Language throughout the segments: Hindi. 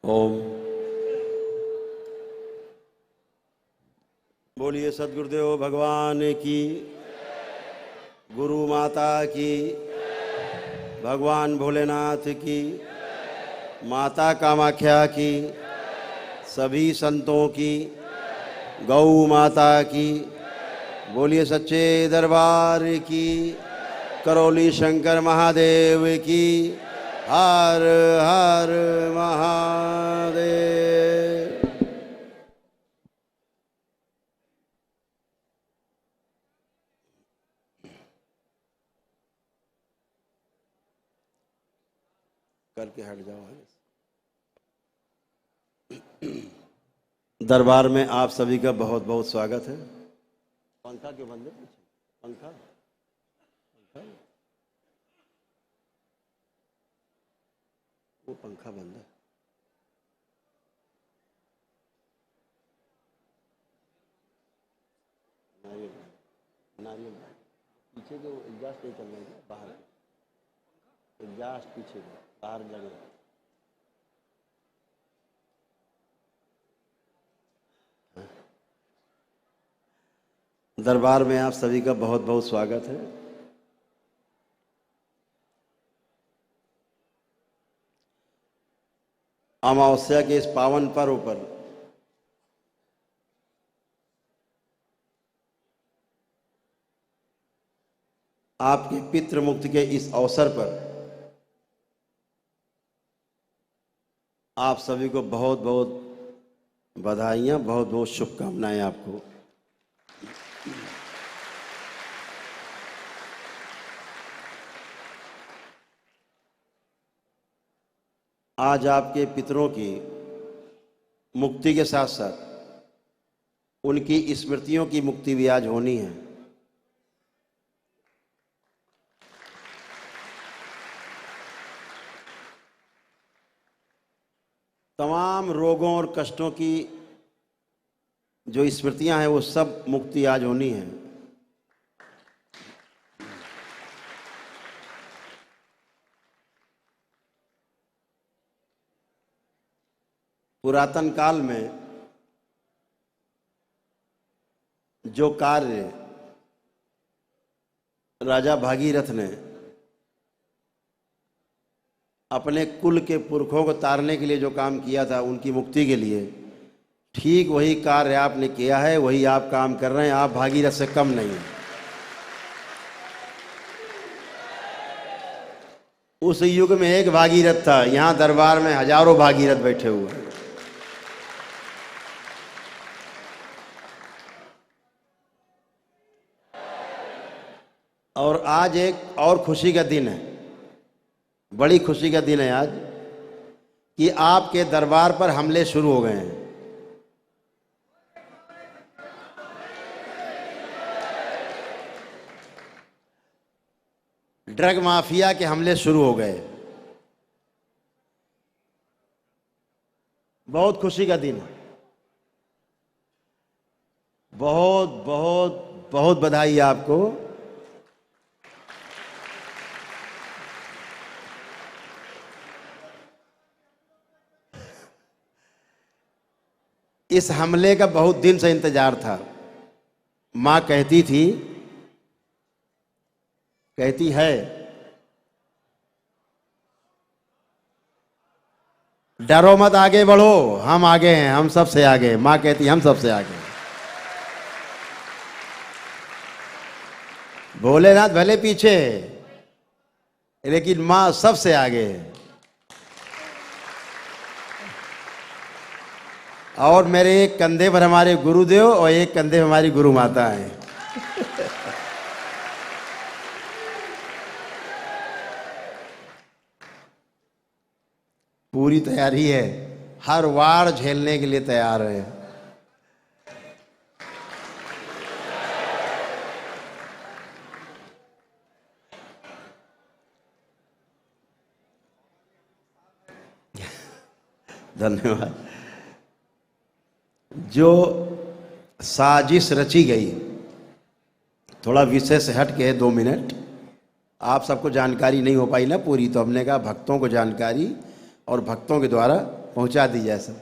ओम। बोलिए सद्गुरुदेव भगवान की, गुरु माता की, भगवान भोलेनाथ की, माता कामाख्या की, सभी संतों की, गौ माता की। बोलिए सच्चे दरबार की, करौली शंकर महादेव की। हर हर महादेव। करके हट जाओ। दरबार में आप सभी का बहुत बहुत स्वागत है। पंखा क्यों बंद है? पंखा वो पंखा बंद है। नारियल पीछे जो एग्जॉस्ट नहीं चल रहा है, बाहर एग्जॉस्ट पीछे बाहर लगे। दरबार में आप सभी का बहुत बहुत स्वागत है। अमावस्या के इस पावन पर्व पर आपके पितृ मुक्ति के इस अवसर पर आप सभी को बहुत बहुत बधाइयाँ, बहुत बहुत शुभकामनाएं आपको। आज आपके पितरों की मुक्ति के साथ साथ उनकी स्मृतियों की मुक्ति भी आज होनी है। तमाम रोगों और कष्टों की जो स्मृतियां हैं वो सब मुक्ति आज होनी है। पुरातन काल में जो कार्य राजा भागीरथ ने अपने कुल के पुरखों को तारने के लिए जो काम किया था उनकी मुक्ति के लिए, ठीक वही कार्य आपने किया है, वही आप काम कर रहे हैं। आप भागीरथ से कम नहीं हैं। उस युग में एक भागीरथ था, यहाँ दरबार में हजारों भागीरथ बैठे हुए हैं। और आज एक और खुशी का दिन है, बड़ी खुशी का दिन है आज, कि आपके दरबार पर हमले शुरू हो गए हैं। ड्रग माफिया के हमले शुरू हो गए। बहुत खुशी का दिन है। बहुत बहुत बहुत बधाई आपको। इस हमले का बहुत दिन से इंतजार था। मां कहती है डरो मत, आगे बढ़ो, हम आगे हैं, हम सबसे आगे। मां कहती हम सबसे आगे। भोलेनाथ भले पीछे है, लेकिन मां सबसे आगे है। और मेरे एक कंधे पर हमारे गुरुदेव और एक कंधे पर हमारी गुरु माता है। पूरी तैयारी है, हर वार झेलने के लिए तैयार है। धन्यवाद। जो साजिश रची गई, थोड़ा विषय से हट के 2 मिनट, आप सबको जानकारी नहीं हो पाई ना पूरी, तो हमने कहा भक्तों को जानकारी और भक्तों के द्वारा पहुंचा दी जाए सब।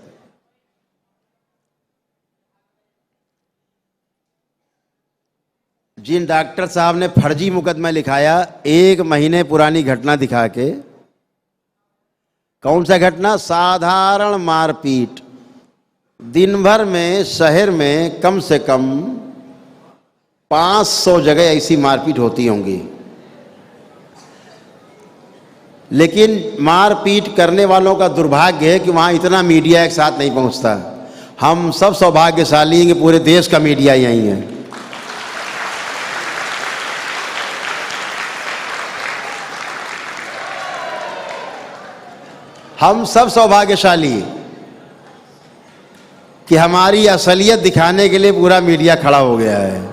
जिन डॉक्टर साहब ने फर्जी मुकदमा लिखाया, 1 महीने पुरानी घटना दिखा के, कौन सा घटना? साधारण मारपीट। दिन भर में शहर में कम से कम 500 जगह ऐसी मारपीट होती होंगी, लेकिन मारपीट करने वालों का दुर्भाग्य है कि वहां इतना मीडिया एक साथ नहीं पहुंचता। हम सब सौभाग्यशाली हैं कि पूरे देश का मीडिया यहीं है। हम सब सौभाग्यशाली कि हमारी असलियत दिखाने के लिए पूरा मीडिया खड़ा हो गया है।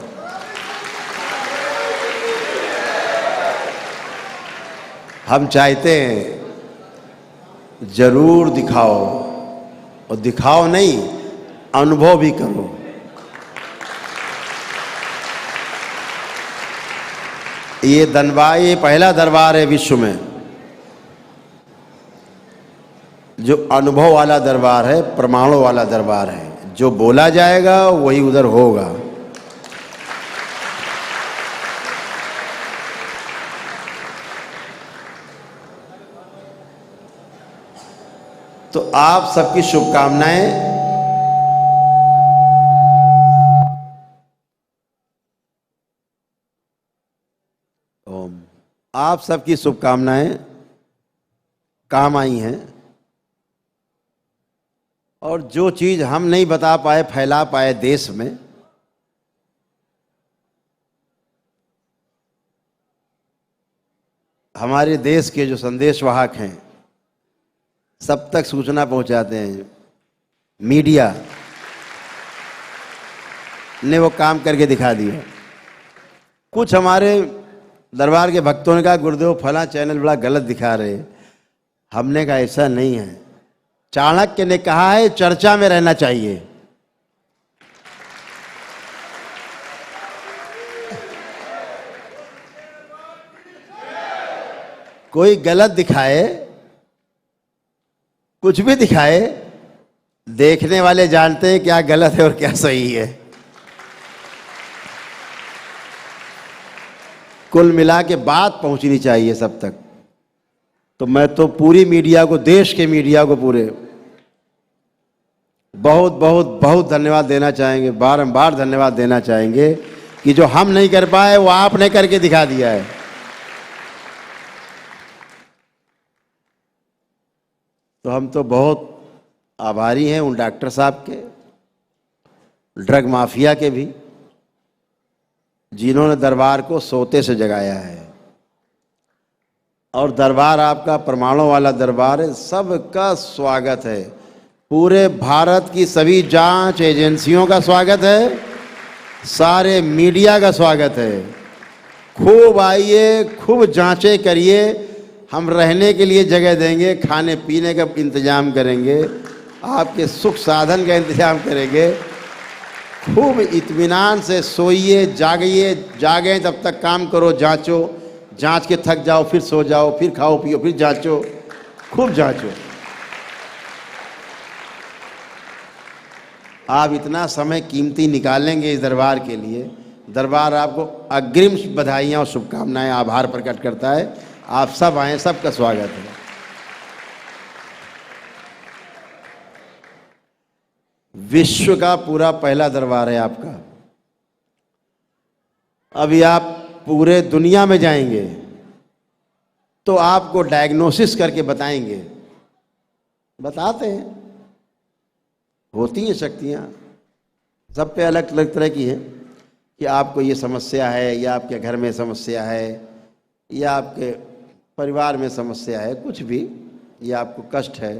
हम चाहते हैं जरूर दिखाओ, और दिखाओ नहीं, अनुभव भी करो। ये पहला दरबार है विश्व में जो अनुभव वाला दरबार है, प्रमाणों वाला दरबार है। जो बोला जाएगा वही उधर होगा। तो आप सबकी शुभकामनाएं। ओम। आप सबकी शुभकामनाएं काम आई हैं, और जो चीज हम नहीं बता पाए, फैला पाए देश में, हमारे देश के जो संदेशवाहक हैं सब तक सूचना पहुंचाते हैं। मीडिया ने वो काम करके दिखा दिया। कुछ हमारे दरबार के भक्तों ने कहा गुरुदेव फला चैनल बड़ा गलत दिखा रहे। हमने कहा ऐसा नहीं है। चाणक्य ने कहा है चर्चा में रहना चाहिए। कोई गलत दिखाए, कुछ भी दिखाए, देखने वाले जानते हैं क्या गलत है और क्या सही है। कुल मिला के बात पहुंचनी चाहिए सब तक। तो मैं तो पूरी मीडिया को, देश के मीडिया को पूरे बहुत बहुत बहुत धन्यवाद देना चाहेंगे, बारंबार धन्यवाद देना चाहेंगे कि जो हम नहीं कर पाए वो आपने करके दिखा दिया है। तो हम तो बहुत आभारी हैं उन डॉक्टर साहब के, ड्रग माफिया के भी, जिन्होंने दरबार को सोते से जगाया है। और दरबार आपका परमाणु वाला दरबार है, सबका स्वागत है। पूरे भारत की सभी जांच एजेंसियों का स्वागत है, सारे मीडिया का स्वागत है। खूब आइए, खूब जांचें करिए। हम रहने के लिए जगह देंगे, खाने पीने का इंतजाम करेंगे, आपके सुख साधन का इंतजाम करेंगे। खूब इत्मीनान से सोइए, जागिए, जागें तब तक काम करो, जांचो, जांच के थक जाओ फिर सो जाओ, फिर खाओ पियो, फिर जांचो, खूब जांचो। आप इतना समय कीमती निकालेंगे इस दरबार के लिए, दरबार आपको अग्रिम बधाइयाँ और शुभकामनाएं, आभार प्रकट करता है। आप सब आए, सबका स्वागत है। विश्व का पूरा पहला दरबार है आपका। अभी आप पूरे दुनिया में जाएंगे तो आपको डायग्नोसिस करके बताएंगे, बताते हैं, होती हैं शक्तियाँ, सब पे अलग अलग तरह की है कि आपको ये समस्या है, या आपके घर में समस्या है, या आपके परिवार में समस्या है, कुछ भी, या आपको कष्ट है।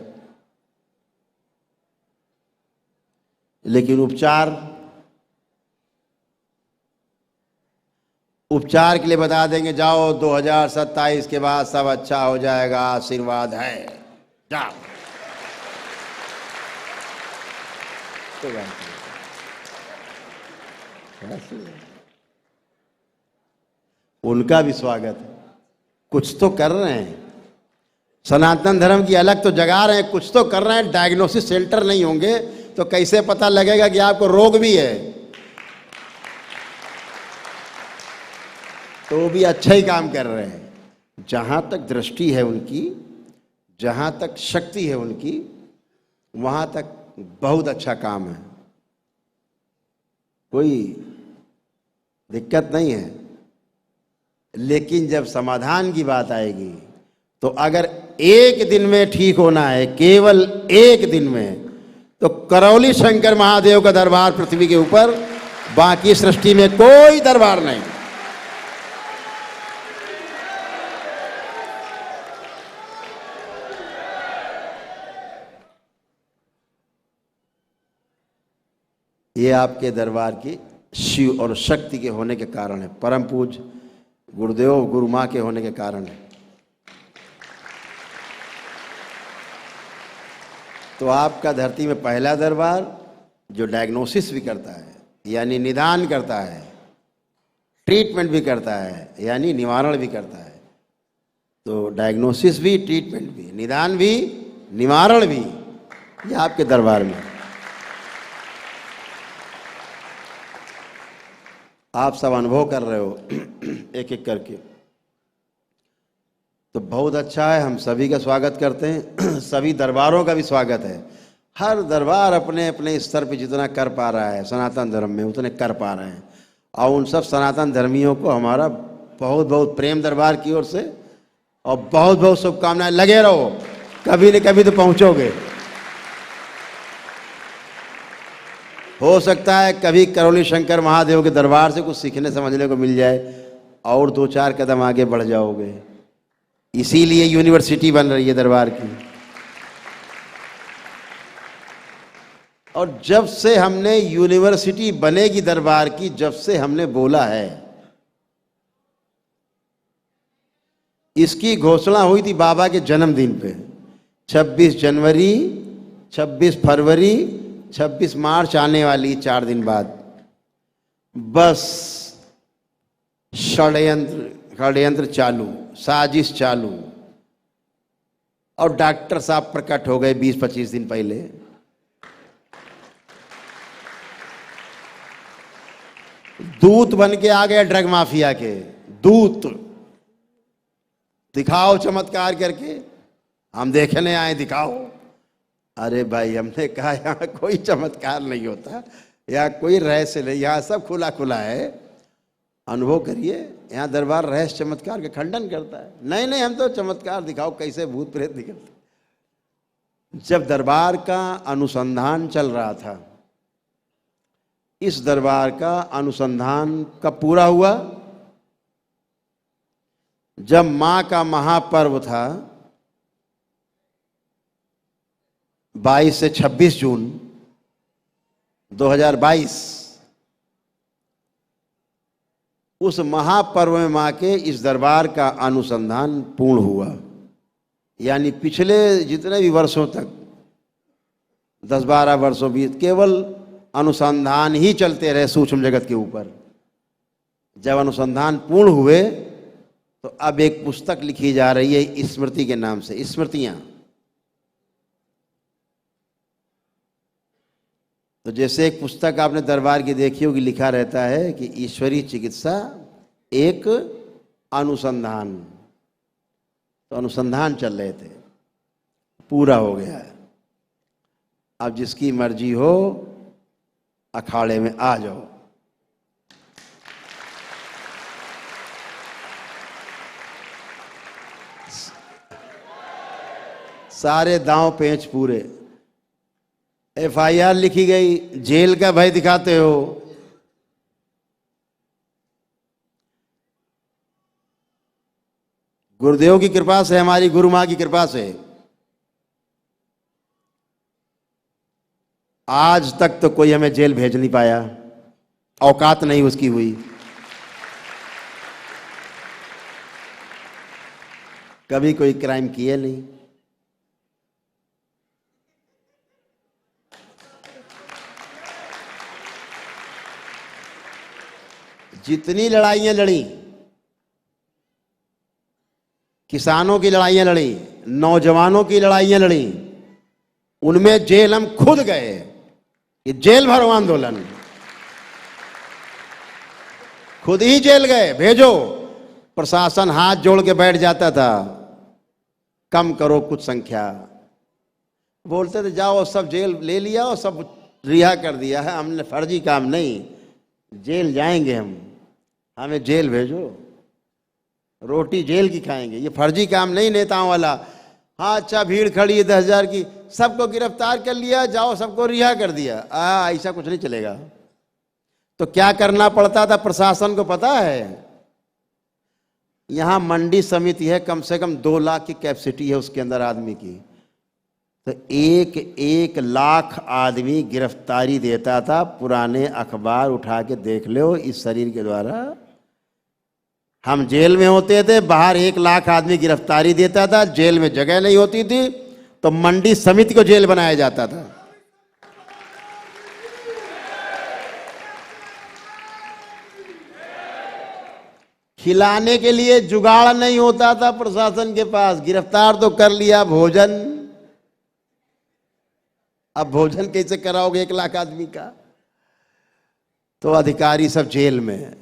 लेकिन उपचार के लिए बता देंगे, जाओ 2027 के बाद सब अच्छा हो जाएगा, आशीर्वाद है, जाओ। उनका भी स्वागत है। कुछ तो कर रहे हैं, सनातन धर्म की अलग तो जगा रहे हैं, कुछ तो कर रहे हैं। डायग्नोसिस सेंटर नहीं होंगे तो कैसे पता लगेगा कि आपको रोग भी है? तो वो भी अच्छा ही काम कर रहे हैं। जहां तक दृष्टि है उनकी, जहां तक शक्ति है उनकी, वहां तक बहुत अच्छा काम है, कोई दिक्कत नहीं है। लेकिन जब समाधान की बात आएगी तो अगर एक दिन में ठीक होना है, केवल एक दिन में, तो करौली शंकर महादेव का दरबार पृथ्वी के ऊपर, बाकी सृष्टि में कोई दरबार नहीं। ये आपके दरबार की शिव और शक्ति के होने के कारण है, परम पूज्य गुरुदेव गुरु माँ के होने के कारण है। तो आपका धरती में पहला दरबार जो डायग्नोसिस भी करता है, यानी निदान करता है, ट्रीटमेंट भी करता है, यानी निवारण भी करता है। तो डायग्नोसिस भी, ट्रीटमेंट भी, निदान भी, निवारण भी, ये आपके दरबार में। आप सब अनुभव कर रहे हो एक एक करके, तो बहुत अच्छा है। हम सभी का स्वागत करते हैं, सभी दरबारों का भी स्वागत है। हर दरबार अपने अपने स्तर पे जितना कर पा रहा है सनातन धर्म में, उतने कर पा रहे हैं। और उन सब सनातन धर्मियों को हमारा बहुत बहुत प्रेम दरबार की ओर से, और बहुत बहुत शुभकामनाएं। लगे रहो, कभी न कभी तो पहुंचोगे। हो सकता है कभी करौली शंकर महादेव के दरबार से कुछ सीखने समझने को मिल जाए, और 2-4 कदम आगे बढ़ जाओगे। इसीलिए यूनिवर्सिटी बन रही है दरबार की। और जब से हमने यूनिवर्सिटी बनेगी दरबार की, जब से हमने बोला है, इसकी घोषणा हुई थी बाबा के जन्मदिन पे, 26 जनवरी, 26 फरवरी, 26 मार्च आने वाली 4 दिन बाद। बस षड्यंत्र चालू, साजिश चालू, और डॉक्टर साहब प्रकट हो गए 20-25 दिन पहले। दूत बन के आ गए ड्रग माफिया के, दूत। दिखाओ चमत्कार करके, हम देखने आए, दिखाओ। अरे भाई, हमने कहा यहाँ कोई चमत्कार नहीं होता, यहाँ कोई रहस्य नहीं, यहाँ सब खुला खुला है। अनुभव करिए, यहाँ दरबार रहस्य चमत्कार का खंडन करता है। नहीं नहीं, हम तो चमत्कार दिखाओ, कैसे भूत प्रेत निकलते। जब दरबार का अनुसंधान चल रहा था, इस दरबार का अनुसंधान कब पूरा हुआ? जब मां का महापर्व था 22 से 26 जून 2022, उस महापर्व में मां के इस दरबार का अनुसंधान पूर्ण हुआ। यानी पिछले जितने भी वर्षों तक, 10-12 वर्षों बीत, केवल अनुसंधान ही चलते रहे सूक्ष्म जगत के ऊपर। जब अनुसंधान पूर्ण हुए तो अब एक पुस्तक लिखी जा रही है स्मृति के नाम से, स्मृतियां। तो जैसे एक पुस्तक आपने दरबार की देखी होगी, लिखा रहता है कि ईश्वरीय चिकित्सा एक अनुसंधान। तो अनुसंधान चल रहे थे, पूरा हो गया है। अब जिसकी मर्जी हो अखाड़े में आ जाओ। सारे दांव पेंच पूरे। FIR लिखी गई, जेल का भय दिखाते हो। गुरुदेव की कृपा से, हमारी गुरु मां की कृपा से आज तक तो कोई हमें जेल भेज नहीं पाया, औकात नहीं उसकी हुई। कभी कोई क्राइम किए नहीं। जितनी लड़ाइयां लड़ी, किसानों की लड़ाइयां लड़ी, नौजवानों की लड़ाइयां लड़ी, उनमें जेल हम खुद गए। ये जेल भरो आंदोलन, खुद ही जेल गए, भेजो। प्रशासन हाथ जोड़ के बैठ जाता था, कम करो कुछ संख्या। बोलते थे जाओ सब जेल ले लिया और सब रिहा कर दिया है, हमने फर्जी काम नहीं, जेल जाएंगे हम, हमें जेल भेजो, रोटी जेल की खाएंगे, ये फर्जी काम नहीं नेताओं वाला। हाँ अच्छा भीड़ खड़ी है 10,000 की, सबको गिरफ्तार कर लिया, जाओ सबको रिहा कर दिया, ऐसा कुछ नहीं चलेगा। तो क्या करना पड़ता था प्रशासन को पता है? यहां मंडी समिति है, कम से कम 2 लाख की कैपेसिटी है उसके अंदर आदमी की, तो 1 लाख आदमी गिरफ्तारी देता था। पुराने अखबार उठा के देख लो, इस शरीर के द्वारा हम जेल में होते थे, बाहर 1 लाख आदमी गिरफ्तारी देता था, जेल में जगह नहीं होती थी तो मंडी समिति को जेल बनाया जाता था। खिलाने के लिए जुगाड़ नहीं होता था प्रशासन के पास, गिरफ्तार तो कर लिया, भोजन, अब भोजन कैसे कराओगे 1 लाख आदमी का? तो अधिकारी सब जेल में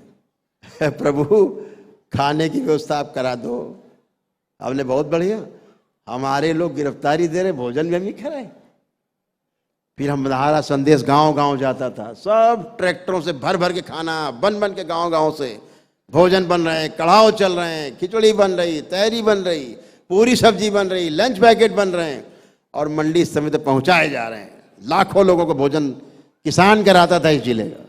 प्रभु खाने की व्यवस्था आप करा दो। हमने बहुत बढ़िया, हमारे लोग गिरफ्तारी दे रहे, भोजन भी हम ही कराए। फिर हमारा संदेश गांव गांव जाता था, सब ट्रैक्टरों से भर भर के खाना बन बन के गांव गांव से भोजन बन रहे हैं, कढ़ाव चल रहे हैं, खिचड़ी बन रही, तहरी बन रही, पूरी सब्जी बन रही, लंच पैकेट बन रहे हैं और मंडी इस समय तक पहुंचाए जा रहे हैं। लाखों लोगों को भोजन किसान कराता था इस जिले का।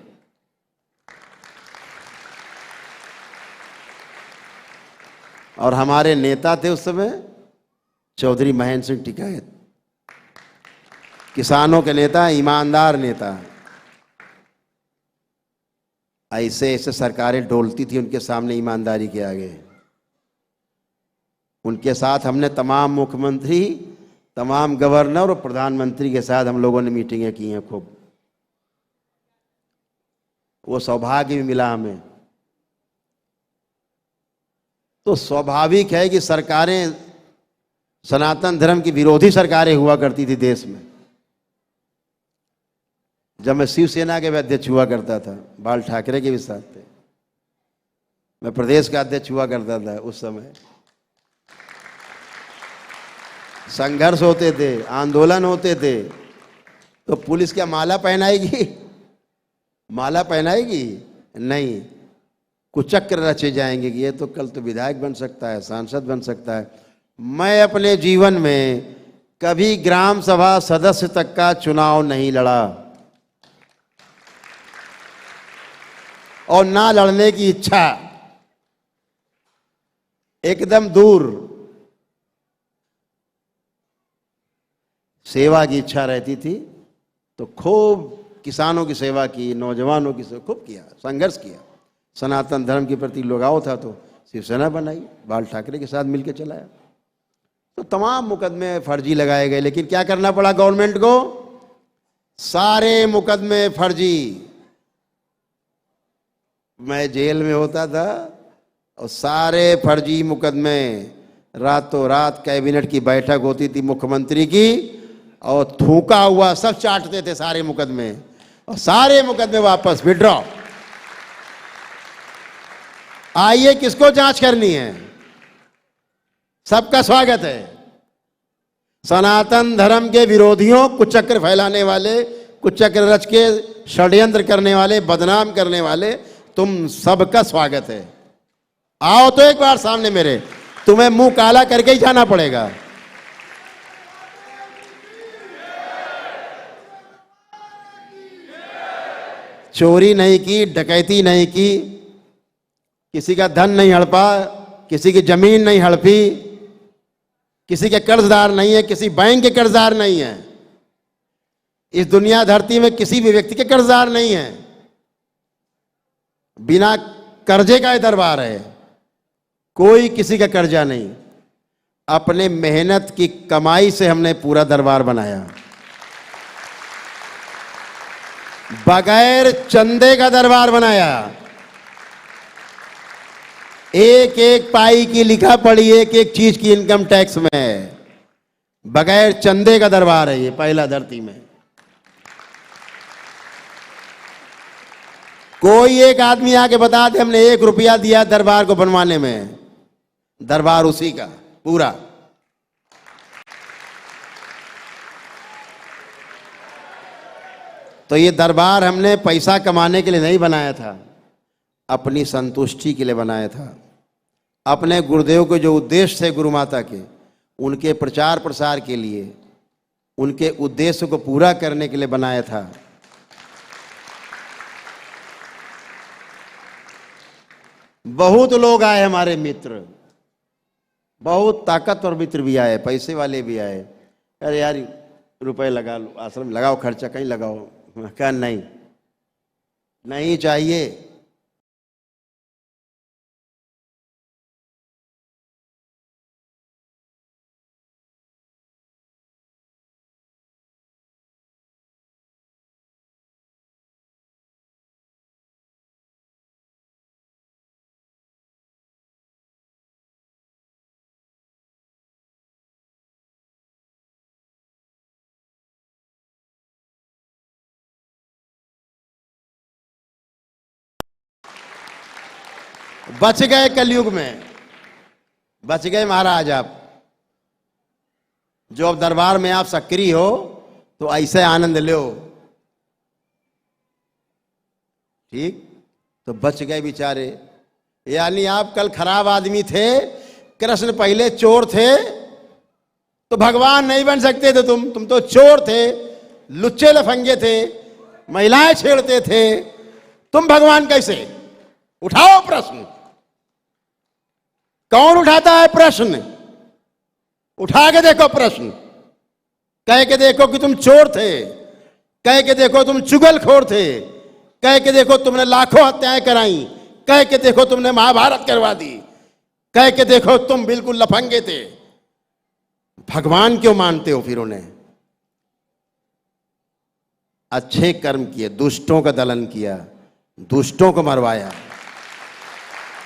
और हमारे नेता थे उस समय चौधरी महेंद्र सिंह टिकैत, किसानों के नेता, ईमानदार नेता। ऐसे ऐसे सरकारें डोलती थी उनके सामने ईमानदारी के आगे। उनके साथ हमने तमाम मुख्यमंत्री, तमाम गवर्नर और प्रधानमंत्री के साथ हम लोगों ने मीटिंगें की हैं खूब। वो सौभाग्य भी मिला हमें। तो स्वाभाविक है कि सरकारें, सनातन धर्म की विरोधी सरकारें हुआ करती थी देश में। जब मैं शिवसेना के भी अध्यक्ष हुआ करता था, बाल ठाकरे के भी साथ थे, मैं प्रदेश का अध्यक्ष हुआ करता था, उस समय संघर्ष होते थे, आंदोलन होते थे, तो पुलिस क्या माला पहनाएगी? माला पहनाएगी? नहीं, कुचक्र रचे जाएंगे कि ये तो कल तो विधायक बन सकता है, सांसद बन सकता है। मैं अपने जीवन में कभी ग्राम सभा सदस्य तक का चुनाव नहीं लड़ा और ना लड़ने की इच्छा, एकदम दूर। सेवा की इच्छा रहती थी तो खूब किसानों की सेवा की, नौजवानों की सेवा खूब किया, संघर्ष किया। सनातन धर्म के प्रति लगाव था तो शिवसेना बनाई, बाल ठाकरे के साथ मिलकर चलाया। तो तमाम मुकदमे फर्जी लगाए गए, लेकिन क्या करना पड़ा गवर्नमेंट को? सारे मुकदमे फर्जी। मैं जेल में होता था और सारे फर्जी मुकदमे, रातों रात कैबिनेट की बैठक होती थी मुख्यमंत्री की और थूका हुआ सब चाटते थे सारे मुकदमे, और सारे मुकदमे वापस विड्रॉ। आइए किसको जांच करनी है? सबका स्वागत है। सनातन धर्म के विरोधियों, कुचक्र फैलाने वाले, कुचक्र रच के षड्यंत्र करने वाले, बदनाम करने वाले, तुम सबका स्वागत है। आओ तो एक बार सामने मेरे, तुम्हें मुंह काला करके ही जाना पड़ेगा। चोरी नहीं की, डकैती नहीं की, किसी का धन नहीं हड़पा, किसी की जमीन नहीं हड़पी, किसी के कर्जदार नहीं है, किसी बैंक के कर्जदार नहीं है। इस दुनिया धरती में किसी भी व्यक्ति के कर्जदार नहीं है। बिना कर्जे का ये दरबार है, कोई किसी का कर्जा नहीं। अपने मेहनत की कमाई से हमने पूरा दरबार बनाया, बगैर चंदे का दरबार बनाया। एक एक पाई की लिखा पड़ी, एक एक चीज की इनकम टैक्स में। बगैर चंदे का दरबार है ये, पहला धरती में। कोई एक आदमी आके बता दे हमने 1 रुपया दिया दरबार को बनवाने में, दरबार उसी का पूरा। तो ये दरबार हमने पैसा कमाने के लिए नहीं बनाया था, अपनी संतुष्टि के लिए बनाया था। अपने गुरुदेव के जो उद्देश्य थे गुरु माता के, उनके प्रचार प्रसार के लिए, उनके उद्देश्य को पूरा करने के लिए बनाया था। बहुत लोग आए हमारे मित्र, बहुत ताकतवर मित्र भी आए, पैसे वाले भी आए। अरे यार रुपए लगा लो, आश्रम लगाओ, खर्चा कहीं लगाओ। क्या नहीं, नहीं चाहिए। बच गए कलयुग में, बच गए महाराज आप। जो अब दरबार में आप सक्रिय हो तो ऐसे आनंद लो, ठीक? तो बच गए बेचारे। यानी आप कल खराब आदमी थे, कृष्ण पहले चोर थे, तो भगवान नहीं बन सकते थे। तुम तो चोर थे, लुच्चे लफंगे थे, महिलाएं छेड़ते थे, तुम भगवान कैसे? उठाओ प्रश्न। कौन उठाता है प्रश्न? उठा के देखो प्रश्न, कह के देखो कि तुम चोर थे, कह के देखो तुम चुगलखोर थे, कह के देखो तुमने लाखों हत्याएं कराई, कह के देखो तुमने महाभारत करवा दी, कह के देखो तुम बिल्कुल लफंगे थे। भगवान क्यों मानते हो फिर उन्हें? अच्छे कर्म किए, दुष्टों का दलन किया, दुष्टों को मरवाया,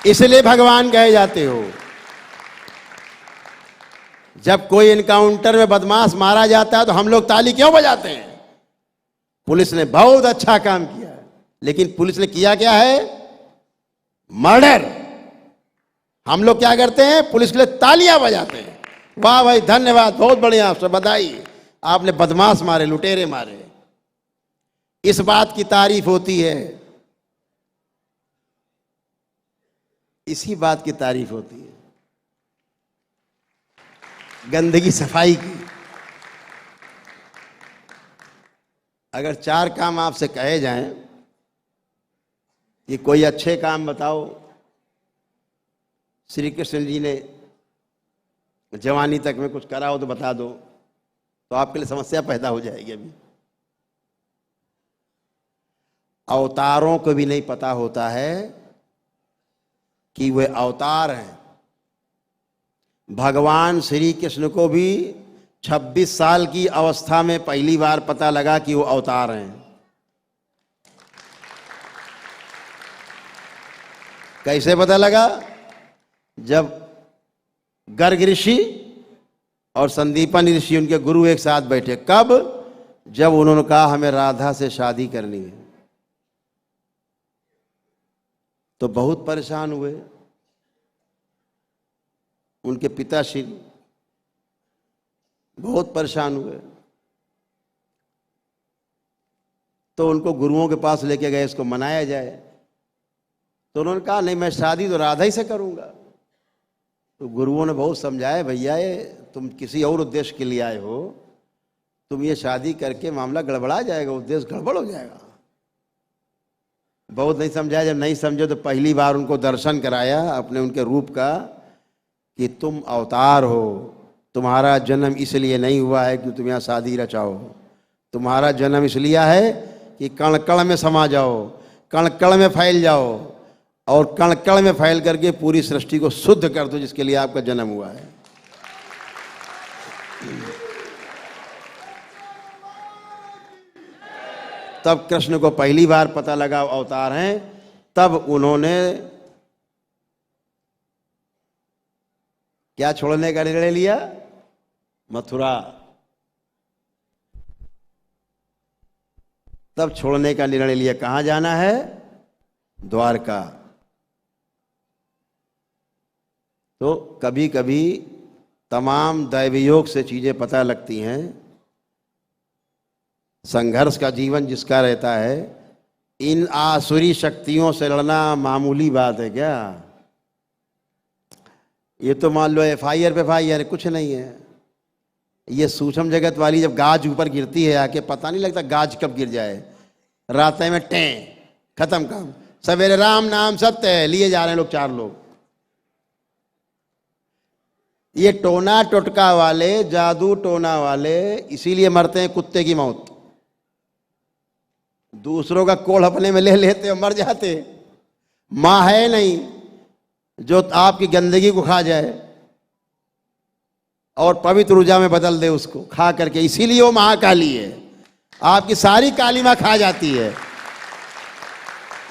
इसलिए भगवान कहे जाते हो। जब कोई इनकाउंटर में बदमाश मारा जाता है तो हम लोग ताली क्यों बजाते हैं? पुलिस ने बहुत अच्छा काम किया, लेकिन पुलिस ने किया क्या है? मर्डर। हम लोग क्या करते हैं? पुलिस के लिए तालियां बजाते हैं। वाह भाई, धन्यवाद, बहुत बढ़िया, आपसे बधाई, आपने बदमाश मारे, लुटेरे मारे। इस बात की तारीफ होती है, इसी बात की तारीफ होती है, गंदगी सफाई की। अगर 4 काम आपसे कहे जाएं कि कोई अच्छे काम बताओ, श्री कृष्ण जी ने जवानी तक में कुछ करा हो तो बता दो, तो आपके लिए समस्या पैदा हो जाएगी। अभी अवतारों को भी नहीं पता होता है कि वे अवतार हैं। भगवान श्री कृष्ण को भी 26 साल की अवस्था में पहली बार पता लगा कि वो अवतार हैं। कैसे पता लगा? जब गर्ग ऋषि और संदीपन ऋषि, उनके गुरु, एक साथ बैठे। कब? जब उन्होंने कहा हमें राधा से शादी करनी है, तो बहुत परेशान हुए। उनके पिताश्री बहुत परेशान हुए, तो उनको गुरुओं के पास लेके गए, इसको मनाया जाए। तो उन्होंने कहा नहीं, मैं शादी तो राधा ही से करूंगा। तो गुरुओं ने बहुत समझाया, भैया ये तुम किसी और उद्देश्य के लिए आए हो, तुम ये शादी करके मामला गड़बड़ा जाएगा, उद्देश्य गड़बड़ हो जाएगा। बहुत नहीं समझाया। जब नहीं समझे तो पहली बार उनको दर्शन कराया अपने उनके रूप का, कि तुम अवतार हो, तुम्हारा जन्म इसलिए नहीं हुआ है कि तुम यहाँ शादी रचाओ, तुम्हारा जन्म इसलिए है कि कण कण में समा जाओ, कण कण में फैल जाओ, और कण कण में फैल करके पूरी सृष्टि को शुद्ध कर दो, जिसके लिए आपका जन्म हुआ है। तब कृष्ण को पहली बार पता लगा अवतार हैं। तब उन्होंने क्या छोड़ने का निर्णय लिया? मथुरा, तब छोड़ने का निर्णय लिया। कहां जाना है? द्वारका। तो कभी कभी तमाम दैवयोग से चीजें पता लगती हैं। संघर्ष का जीवन जिसका रहता है, इन आसुरी शक्तियों से लड़ना मामूली बात है क्या? ये तो मान लो FIR पे FIR, कुछ नहीं है। ये सूक्ष्म जगत वाली जब गाज ऊपर गिरती है आके, पता नहीं लगता गाज कब गिर जाए। रातें में टें, खत्म काम। सवेरे राम नाम सत्य है, लिए जा रहे हैं लोग 4 लोग। ये टोना टोटका वाले, जादू टोना वाले इसीलिए मरते हैं कुत्ते की मौत। दूसरों का कोढ़ अपने में ले लेते और मर जाते। मां है नहीं जो आपकी गंदगी को खा जाए और पवित्र ऊर्जा में बदल दे उसको खा करके। इसीलिए वो महाकाली है, आपकी सारी काली मां खा जाती है।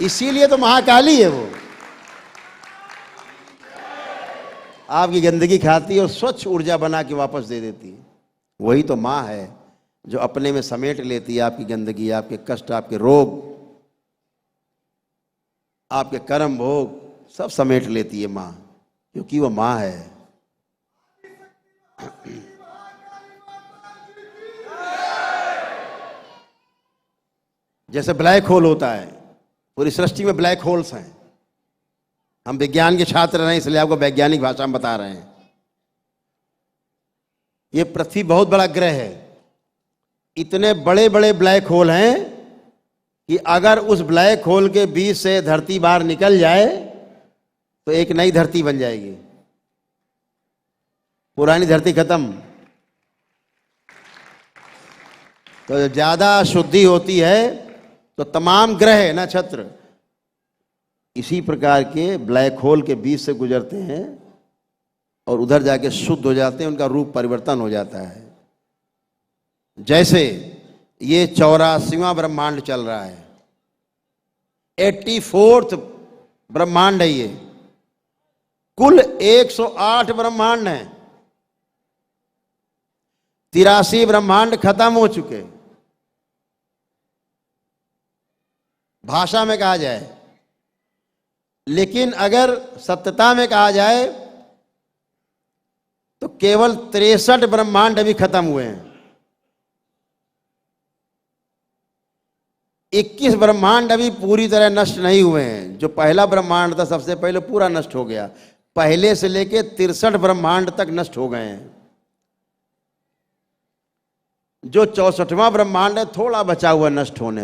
इसीलिए तो महाकाली है वो, आपकी गंदगी खाती है और स्वच्छ ऊर्जा बना के वापस दे देती है। वही तो मां है जो अपने में समेट लेती है आपकी गंदगी, आपके कष्ट, आपके रोग, आपके कर्म भोग सब समेट लेती है मां, क्योंकि वो मां है। जैसे ब्लैक होल होता है, पूरी सृष्टि में ब्लैक होल्स हैं। हम विज्ञान के छात्र रहे इसलिए आपको वैज्ञानिक भाषा में बता रहे हैं। ये पृथ्वी बहुत बड़ा ग्रह है, इतने बड़े बड़े ब्लैक होल हैं कि अगर उस ब्लैक होल के बीच से धरती बाहर निकल जाए तो एक नई धरती बन जाएगी, पुरानी धरती खत्म। तो जब ज्यादा शुद्धि होती है तो तमाम ग्रह नक्षत्र इसी प्रकार के ब्लैक होल के बीच से गुजरते हैं और उधर जाके शुद्ध हो जाते हैं, उनका रूप परिवर्तन हो जाता है। जैसे ये 84वां ब्रह्मांड चल रहा है, 84th ब्रह्मांड है ये। कुल 108 ब्रह्मांड हैं, 83 ब्रह्मांड खत्म हो चुके। भाषा में कहा जाए, लेकिन अगर सत्यता में कहा जाए तो केवल 63 ब्रह्मांड अभी खत्म हुए हैं। 21 ब्रह्मांड अभी पूरी तरह नष्ट नहीं हुए हैं। जो पहला ब्रह्मांड था सबसे पहले पूरा नष्ट हो गया, पहले से लेके 63 ब्रह्मांड तक नष्ट हो गए हैं। जो 64वां ब्रह्मांड है थोड़ा बचा हुआ नष्ट होने।